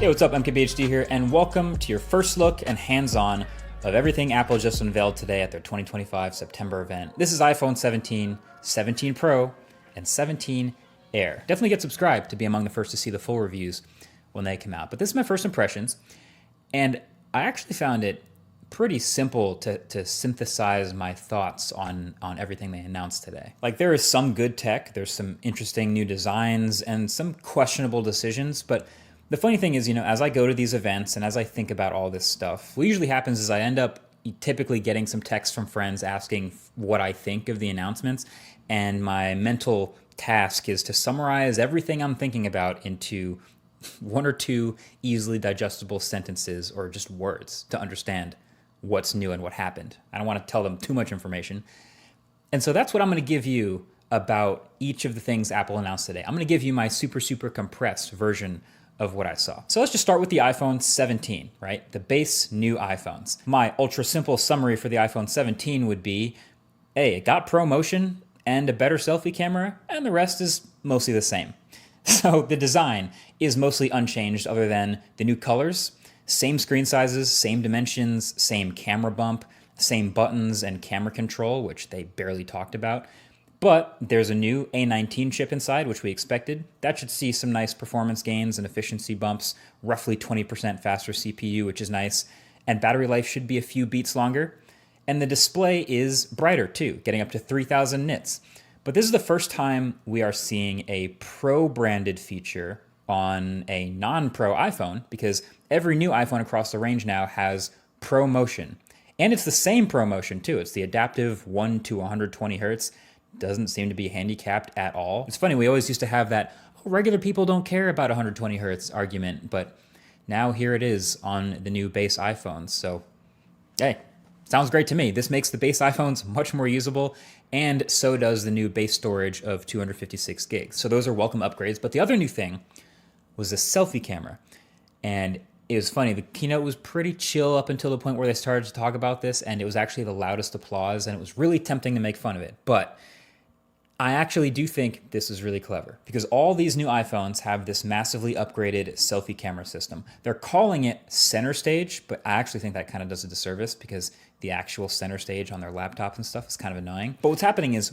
Hey, what's up? MKBHD here, and welcome to your first look and hands-on of everything Apple just unveiled today at their 2025 September event. This is iPhone 17, 17 Pro, and 17 Air. Definitely get subscribed to be among the first to see the full reviews when they come out. But this is my first impressions, and I actually found it pretty simple to synthesize my thoughts on everything they announced today. Like, there is some good tech, there's some interesting new designs, and some questionable decisions, but the funny thing is, as I go to these events and as I think about all this stuff, what usually happens is I end up typically getting some texts from friends asking what I think of the announcements, and my mental task is to summarize everything I'm thinking about into one or two easily digestible sentences or just words to understand what's new and what happened. I don't want to tell them too much information. And so that's what I'm going to give you about each of the things Apple announced today. I'm going to give you my super compressed version of what I saw. So let's just start with the iPhone 17, right? The base new iPhones. My ultra simple summary for the iPhone 17 would be, hey, it got ProMotion and a better selfie camera, and the rest is mostly the same. So the design is mostly unchanged other than the new colors, same screen sizes, same dimensions, same camera bump, same buttons and camera control, which they barely talked about. But there's a new A19 chip inside, which we expected. That should see some nice performance gains and efficiency bumps, roughly 20% faster CPU, which is nice. And battery life should be a few beats longer. And the display is brighter too, getting up to 3000 nits. But this is the first time we are seeing a Pro-branded feature on a non-Pro iPhone, because every new iPhone across the range now has ProMotion. And it's the same ProMotion too. It's the adaptive 1 to 120 hertz. Doesn't seem to be handicapped at all. It's funny, we always used to have that, oh, regular people don't care about 120 hertz argument, but now here it is on the new base iPhones. So, hey, sounds great to me. This makes the base iPhones much more usable, and so does the new base storage of 256 gigs. So those are welcome upgrades. But the other new thing was the selfie camera. And it was funny, the keynote was pretty chill up until the point where they started to talk about this, and it was actually the loudest applause, and it was really tempting to make fun of it. But I actually do think this is really clever, because all these new iPhones have this massively upgraded selfie camera system. They're calling it Center Stage, but I actually think that kind of does a disservice, because the actual center stage on their laptops and stuff is kind of annoying. But what's happening is